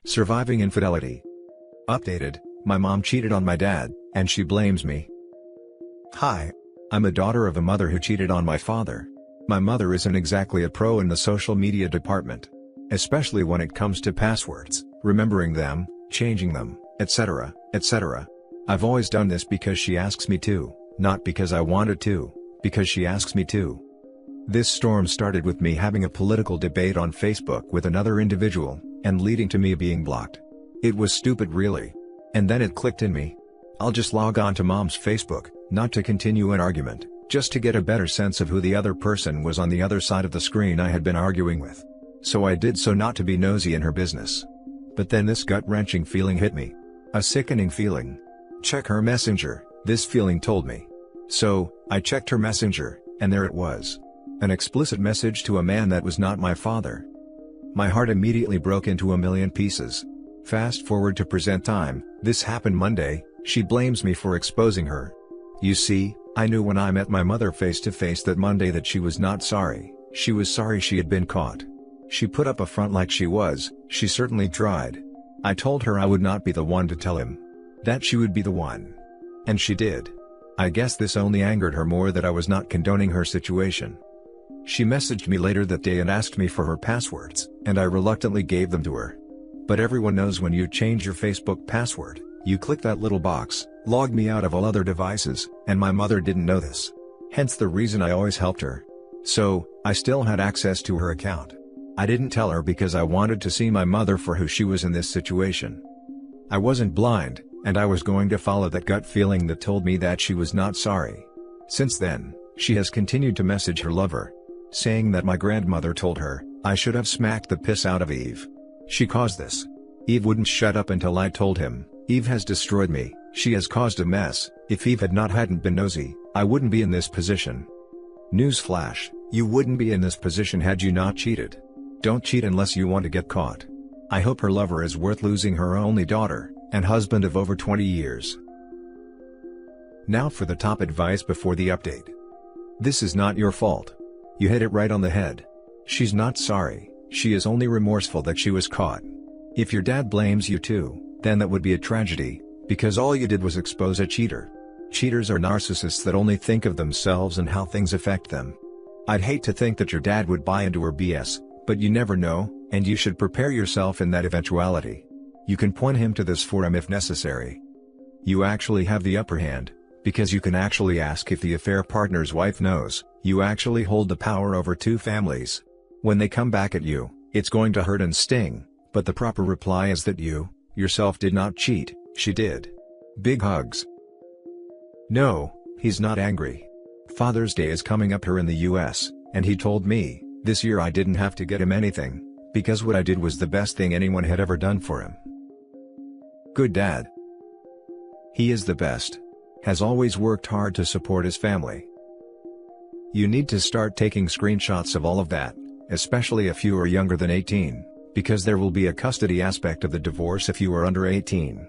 Surviving infidelity. Updated, my mom cheated on my dad, and she blames me. Hi. I'm a daughter of a mother who cheated on my father. My mother isn't exactly a pro in the social media department. Especially when it comes to passwords, remembering them, changing them, etc., etc. I've always done this because she asks me to, not because I wanted to, because she asks me to. This storm started with me having a political debate on Facebook with another individual, and leading to me being blocked. It was stupid really. And then it clicked in me. I'll just log on to mom's Facebook, not to continue an argument, just to get a better sense of who the other person was on the other side of the screen I had been arguing with. So I did so not to be nosy in her business. But then this gut-wrenching feeling hit me. A sickening feeling. Check her messenger, this feeling told me. So, I checked her messenger, and there it was. An explicit message to a man that was not my father. My heart immediately broke into a million pieces. Fast forward to present time, this happened Monday. She blames me for exposing her. You see, I knew when I met my mother face to face that Monday that she was not sorry, she was sorry she had been caught. She put up a front like she certainly tried. I told her I would not be the one to tell him. That she would be the one. And she did. I guess this only angered her more that I was not condoning her situation. She messaged me later that day and asked me for her passwords, and I reluctantly gave them to her. But everyone knows when you change your Facebook password, you click that little box, log me out of all other devices, and my mother didn't know this. Hence the reason I always helped her. So, I still had access to her account. I didn't tell her because I wanted to see my mother for who she was in this situation. I wasn't blind, and I was going to follow that gut feeling that told me that she was not sorry. Since then, she has continued to message her lover, saying that my grandmother told her, I should have smacked the piss out of Eve. She caused this. Eve wouldn't shut up until I told him. Eve has destroyed me, she has caused a mess. If Eve hadn't been nosy, I wouldn't be in this position. Newsflash, you wouldn't be in this position had you not cheated. Don't cheat unless you want to get caught. I hope her lover is worth losing her only daughter, and husband of over 20 years. Now for the top advice before the update. This is not your fault. You hit it right on the head. She's not sorry, she is only remorseful that she was caught. If your dad blames you too, then that would be a tragedy, because all you did was expose a cheater. Cheaters are narcissists that only think of themselves and how things affect them. I'd hate to think that your dad would buy into her BS, but you never know, and you should prepare yourself in that eventuality. You can point him to this forum if necessary. You actually have the upper hand, because you can actually ask if the affair partner's wife knows. You actually hold the power over two families. When they come back at you, it's going to hurt and sting, but the proper reply is that you, yourself did not cheat, she did. Big hugs. No, he's not angry. Father's Day is coming up here in the US, and he told me, this year I didn't have to get him anything, because what I did was the best thing anyone had ever done for him. Good dad. He is the best. Has always worked hard to support his family. You need to start taking screenshots of all of that, especially if you are younger than 18, because there will be a custody aspect of the divorce if you are under 18.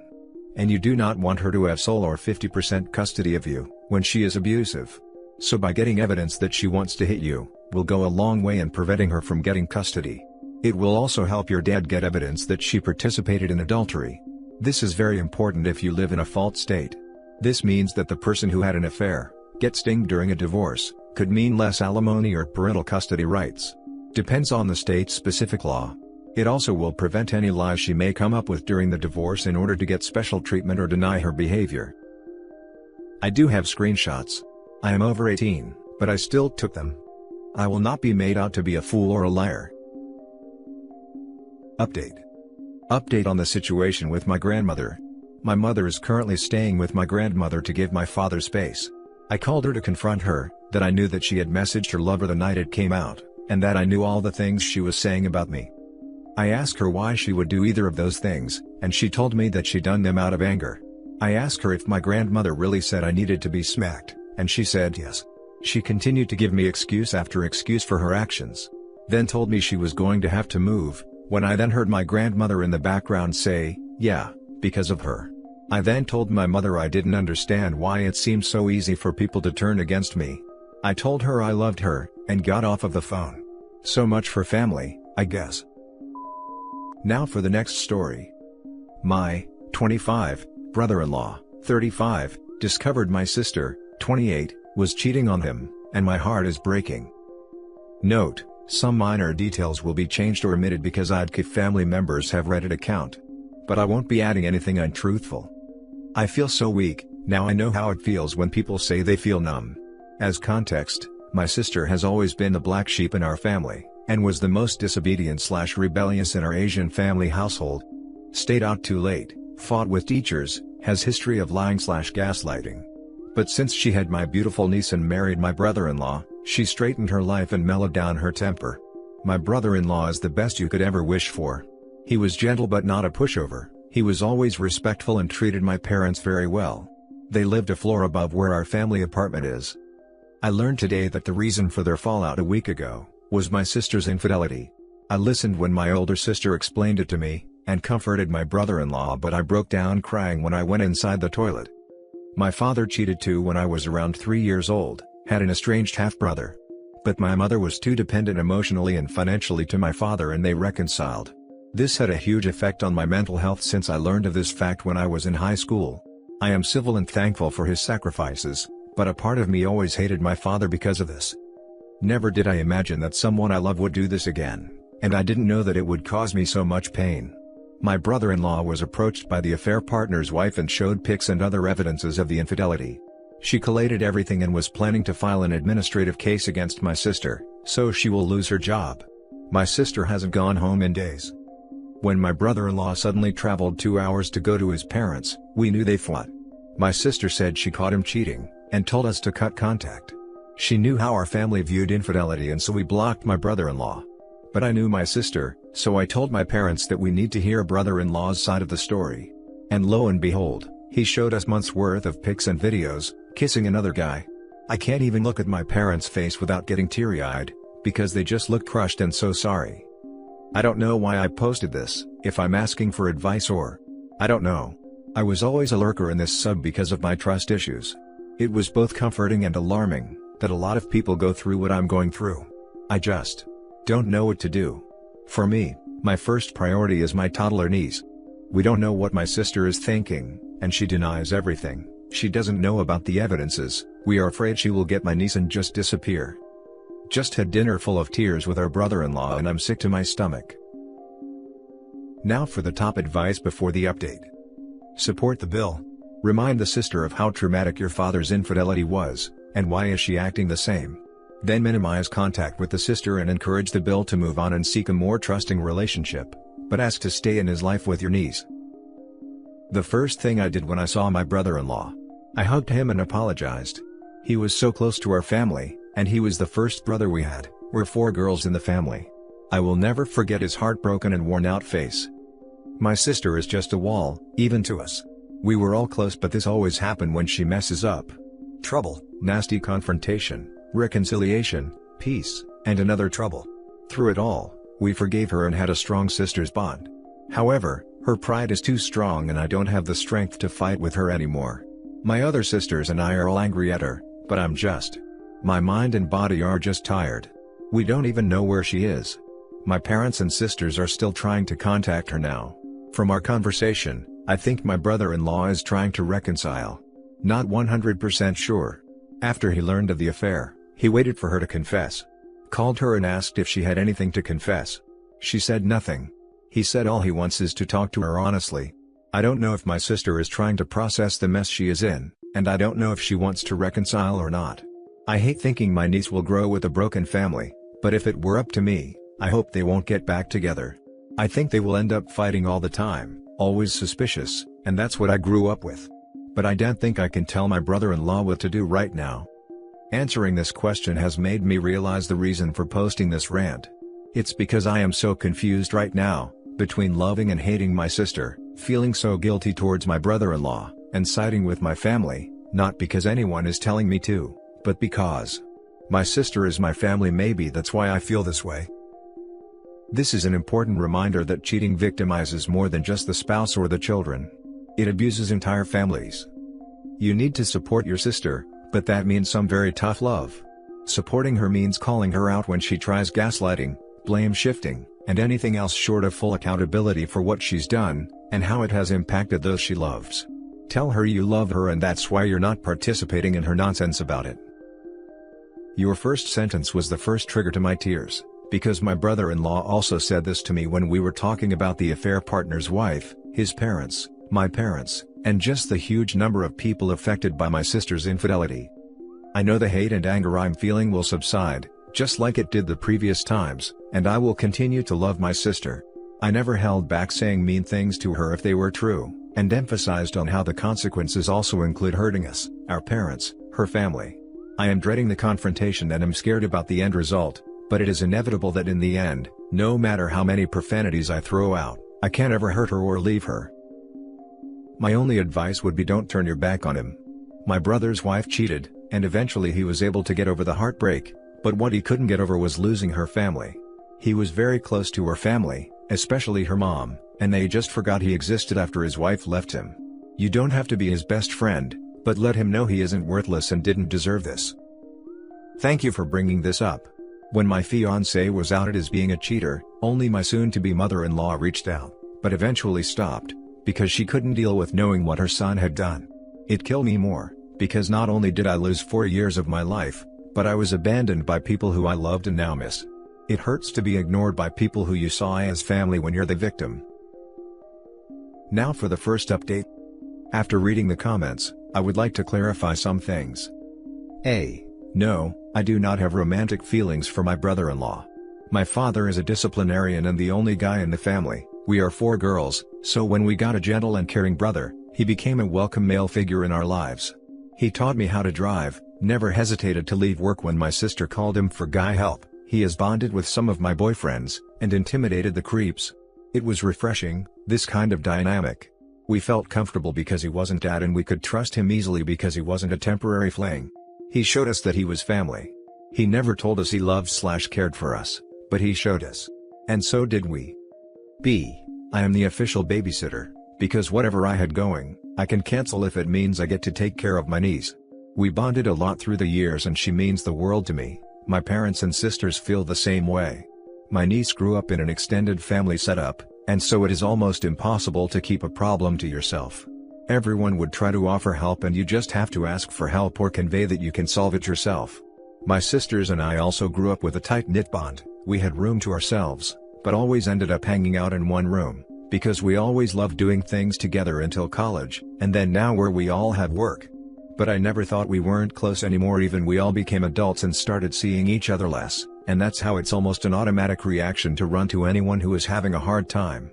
And you do not want her to have sole or 50% custody of you, when she is abusive. So by getting evidence that she wants to hit you, will go a long way in preventing her from getting custody. It will also help your dad get evidence that she participated in adultery. This is very important if you live in a fault state. This means that the person who had an affair, gets dinged during a divorce, could mean less alimony or parental custody rights. Depends on the state's specific law. It also will prevent any lies she may come up with during the divorce in order to get special treatment or deny her behavior. I do have screenshots. I am over 18, but I still took them. I will not be made out to be a fool or a liar. Update. Update on the situation with my grandmother. My mother is currently staying with my grandmother to give my father space. I called her to confront her, that I knew that she had messaged her lover the night it came out, and that I knew all the things she was saying about me. I asked her why she would do either of those things, and she told me that she done them out of anger. I asked her if my grandmother really said I needed to be smacked, and she said yes. She continued to give me excuse after excuse for her actions. Then told me she was going to have to move, when I then heard my grandmother in the background say, yeah, because of her. I then told my mother I didn't understand why it seemed so easy for people to turn against me. I told her I loved her, and got off of the phone. So much for family, I guess. Now for the next story. My 25 brother-in-law, 35, discovered my sister, 28, was cheating on him, and my heart is breaking. Note: some minor details will be changed or omitted because if family members have Reddit account. But I won't be adding anything untruthful. I feel so weak. Now I know how it feels when people say they feel numb. As context, my sister has always been the black sheep in our family, and was the most disobedient/rebellious in our Asian family household. Stayed out too late, fought with teachers, has history of lying/gaslighting. But since she had my beautiful niece and married my brother-in-law, she straightened her life and mellowed down her temper. My brother-in-law is the best you could ever wish for. He was gentle but not a pushover, he was always respectful and treated my parents very well. They lived a floor above where our family apartment is. I learned today that the reason for their fallout a week ago was my sister's infidelity. I listened when my older sister explained it to me, and comforted my brother-in-law, but I broke down crying when I went inside the toilet. My father cheated too when I was around 3 years old, had an estranged half-brother. But my mother was too dependent emotionally and financially to my father, and they reconciled. This had a huge effect on my mental health since I learned of this fact when I was in high school. I am civil and thankful for his sacrifices, but a part of me always hated my father because of this. Never did I imagine that someone I love would do this again, and I didn't know that it would cause me so much pain. My brother-in-law was approached by the affair partner's wife and showed pics and other evidences of the infidelity. She collated everything and was planning to file an administrative case against my sister, so she will lose her job. My sister hasn't gone home in days. When my brother-in-law suddenly traveled 2 hours to go to his parents, we knew they fought. My sister said she caught him cheating, and told us to cut contact. She knew how our family viewed infidelity, and so we blocked my brother-in-law. But I knew my sister, so I told my parents that we need to hear brother-in-law's side of the story. And lo and behold, he showed us months worth of pics and videos, kissing another guy. I can't even look at my parents' face without getting teary-eyed, because they just look crushed and so sorry. I don't know why I posted this, if I'm asking for advice or... I don't know. I was always a lurker in this sub because of my trust issues. It was both comforting and alarming, that a lot of people go through what I'm going through. I just don't know what to do. For me, my first priority is my toddler niece. We don't know what my sister is thinking, and she denies everything. She doesn't know about the evidences. We are afraid she will get my niece and just disappear. Just had dinner full of tears with our brother-in-law and I'm sick to my stomach. Now for the top advice before the update. Support the bill. Remind the sister of how traumatic your father's infidelity was, and why is she acting the same. Then minimize contact with the sister and encourage the bill to move on and seek a more trusting relationship, but ask to stay in his life with your niece. The first thing I did when I saw my brother-in-law, I hugged him and apologized. He was so close to our family, and he was the first brother we had. We're 4 girls in the family. I will never forget his heartbroken and worn-out face. My sister is just a wall, even to us. We were all close, but this always happened when she messes up. Trouble, nasty confrontation, reconciliation, peace, and another trouble. Through it all, we forgave her and had a strong sister's bond. However, her pride is too strong and I don't have the strength to fight with her anymore. My other sisters and I are all angry at her, but I'm just... my mind and body are just tired. We don't even know where she is. My parents and sisters are still trying to contact her now. From our conversation, I think my brother-in-law is trying to reconcile. Not 100% sure. After he learned of the affair, he waited for her to confess. Called her and asked if she had anything to confess. She said nothing. He said all he wants is to talk to her honestly. I don't know if my sister is trying to process the mess she is in, and I don't know if she wants to reconcile or not. I hate thinking my niece will grow with a broken family, but if it were up to me, I hope they won't get back together. I think they will end up fighting all the time, always suspicious, and that's what I grew up with. But I don't think I can tell my brother-in-law what to do right now. Answering this question has made me realize the reason for posting this rant. It's because I am so confused right now, between loving and hating my sister, feeling so guilty towards my brother-in-law, and siding with my family, not because anyone is telling me to, but because my sister is my family. Maybe that's why I feel this way. This is an important reminder that cheating victimizes more than just the spouse or the children. It abuses entire families. You need to support your sister, but that means some very tough love. Supporting her means calling her out when she tries gaslighting, blame shifting, and anything else short of full accountability for what she's done, and how it has impacted those she loves. Tell her you love her and that's why you're not participating in her nonsense about it. Your first sentence was the first trigger to my tears, because my brother-in-law also said this to me when we were talking about the affair partner's wife, his parents, my parents, and just the huge number of people affected by my sister's infidelity. I know the hate and anger I'm feeling will subside, just like it did the previous times, and I will continue to love my sister. I never held back saying mean things to her if they were true, and emphasized on how the consequences also include hurting us, our parents, her family. I am dreading the confrontation and am scared about the end result, but it is inevitable that in the end, no matter how many profanities I throw out, I can't ever hurt her or leave her. My only advice would be don't turn your back on him. My brother's wife cheated, and eventually he was able to get over the heartbreak, but what he couldn't get over was losing her family. He was very close to her family, especially her mom, and they just forgot he existed after his wife left him. You don't have to be his best friend, but let him know he isn't worthless and didn't deserve this. Thank you for bringing this up. When my fiancé was outed as being a cheater, only my soon-to-be mother-in-law reached out, but eventually stopped, because she couldn't deal with knowing what her son had done. It killed me more, because not only did I lose 4 years of my life, but I was abandoned by people who I loved and now miss. It hurts to be ignored by people who you saw as family when you're the victim. Now for the first update. After reading the comments, I would like to clarify some things. No, I do not have romantic feelings for my brother-in-law. My father is a disciplinarian and the only guy in the family. We are 4 girls, so when we got a gentle and caring brother, he became a welcome male figure in our lives. He taught me how to drive, never hesitated to leave work when my sister called him for guy help. He has bonded with some of my boyfriends, and intimidated the creeps. It was refreshing, this kind of dynamic. We felt comfortable because he wasn't dad and we could trust him easily because he wasn't a temporary fling. He showed us that he was family. He never told us he loved/cared for us, but he showed us. And so did we. I am the official babysitter, because whatever I had going, I can cancel if it means I get to take care of my niece. We bonded a lot through the years and she means the world to me. My parents and sisters feel the same way. My niece grew up in an extended family setup, and so it is almost impossible to keep a problem to yourself. Everyone would try to offer help and you just have to ask for help or convey that you can solve it yourself. My sisters and I also grew up with a tight-knit bond. We had room to ourselves, but always ended up hanging out in one room, because we always loved doing things together until college, and then now where we all have work. But I never thought we weren't close anymore even we all became adults and started seeing each other less, and that's how it's almost an automatic reaction to run to anyone who is having a hard time.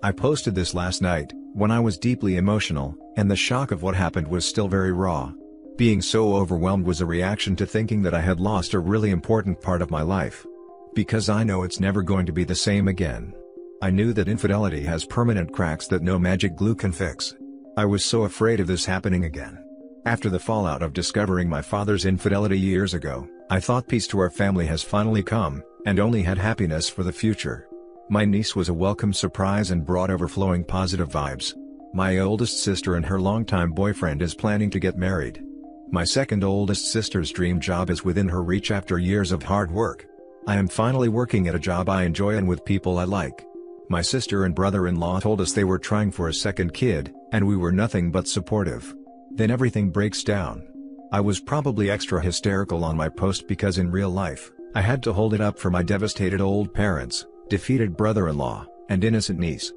I posted this last night, when I was deeply emotional, and the shock of what happened was still very raw. Being so overwhelmed was a reaction to thinking that I had lost a really important part of my life. Because I know it's never going to be the same again. I knew that infidelity has permanent cracks that no magic glue can fix. I was so afraid of this happening again. After the fallout of discovering my father's infidelity years ago, I thought peace to our family has finally come, and only had happiness for the future. My niece was a welcome surprise and brought overflowing positive vibes. My oldest sister and her longtime boyfriend is planning to get married. My second oldest sister's dream job is within her reach after years of hard work. I am finally working at a job I enjoy and with people I like. My sister and brother-in-law told us they were trying for a second kid, and we were nothing but supportive. Then everything breaks down. I was probably extra hysterical on my post because in real life, I had to hold it up for my devastated old parents, defeated brother-in-law, and innocent niece.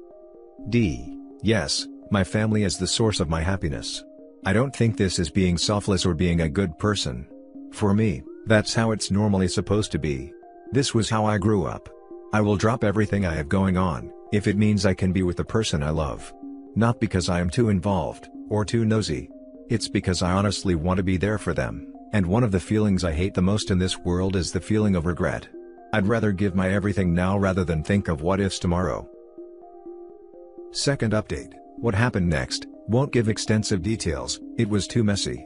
Yes, my family is the source of my happiness. I don't think this is being selfless or being a good person. For me, that's how it's normally supposed to be. This was how I grew up. I will drop everything I have going on, if it means I can be with the person I love. Not because I am too involved, or too nosy. It's because I honestly want to be there for them, and one of the feelings I hate the most in this world is the feeling of regret. I'd rather give my everything now rather than think of what ifs tomorrow. Second update, what happened next, won't give extensive details, it was too messy.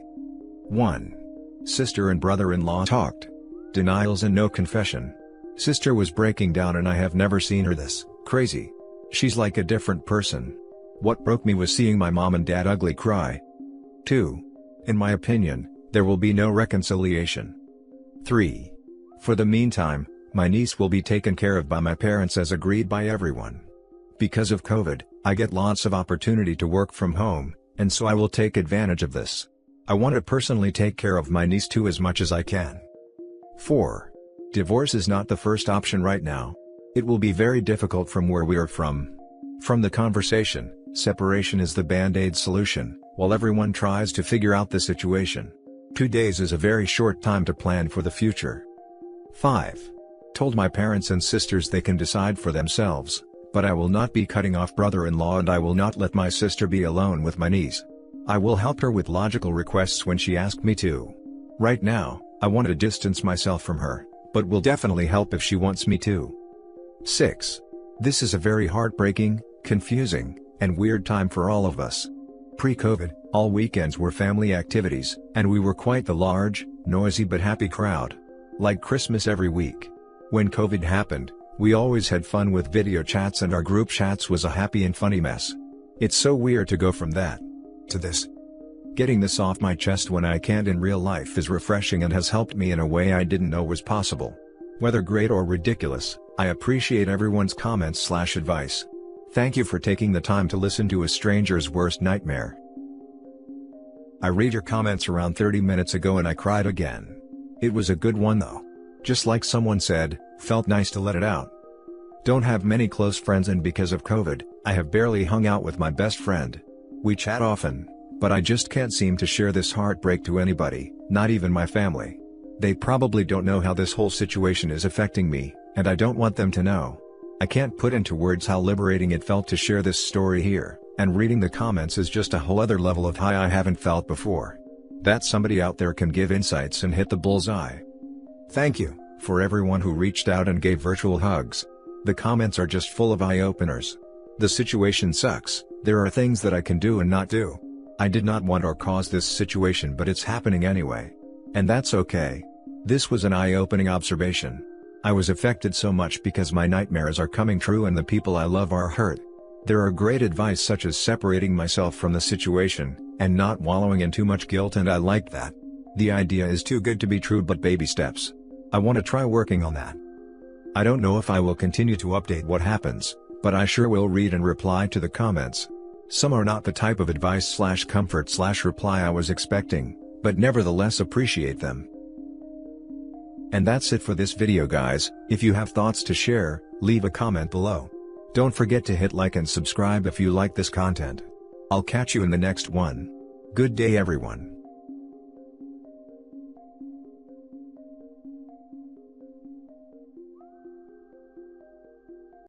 1. Sister and brother-in-law talked. Denials and no confession. Sister was breaking down and I have never seen her this crazy. She's like a different person. What broke me was seeing my mom and dad ugly cry. 2. In my opinion, there will be no reconciliation. 3. For the meantime, My niece will be taken care of by my parents as agreed by everyone. Because of COVID, I get lots of opportunity to work from home, and so I will take advantage of this. I want to personally take care of my niece too as much as I can. 4. Divorce is not the first option right now. It will be very difficult from where we are from. From the conversation, separation is the band-aid solution, while everyone tries to figure out the situation. 2 days is a very short time to plan for the future. 5. Told my parents and sisters they can decide for themselves, but I will not be cutting off brother-in-law and I will not let my sister be alone with my niece. I will help her with logical requests when she asks me to. Right now, I want to distance myself from her, but will definitely help if she wants me to. 6. This is a very heartbreaking, confusing, and weird time for all of us. Pre-COVID, all weekends were family activities, and we were quite the large, noisy but happy crowd. Like Christmas every week. When COVID happened, we always had fun with video chats and our group chats was a happy and funny mess. It's so weird to go from that to this. Getting this off my chest when I can't in real life is refreshing and has helped me in a way I didn't know was possible. Whether great or ridiculous, I appreciate everyone's comments/advice. Thank you for taking the time to listen to a stranger's worst nightmare. I read your comments around 30 minutes ago and I cried again. It was a good one though. Just like someone said, felt nice to let it out. Don't have many close friends and because of COVID, I have barely hung out with my best friend. We chat often, but I just can't seem to share this heartbreak to anybody, not even my family. They probably don't know how this whole situation is affecting me, and I don't want them to know. I can't put into words how liberating it felt to share this story here, and reading the comments is just a whole other level of high I haven't felt before. That somebody out there can give insights and hit the bullseye. Thank you, for everyone who reached out and gave virtual hugs. The comments are just full of eye-openers. The situation sucks, there are things that I can do and not do. I did not want or cause this situation but it's happening anyway. And that's okay. This was an eye-opening observation. I was affected so much because my nightmares are coming true and the people I love are hurt. There are great advice such as separating myself from the situation, and not wallowing in too much guilt and I like that. The idea is too good to be true but baby steps. I want to try working on that. I don't know if I will continue to update what happens, but I sure will read and reply to the comments. Some are not the type of advice/comfort/reply I was expecting, but nevertheless appreciate them. And that's it for this video guys. If you have thoughts to share, leave a comment below. Don't forget to hit like and subscribe if you like this content. I'll catch you in the next one. Good day everyone.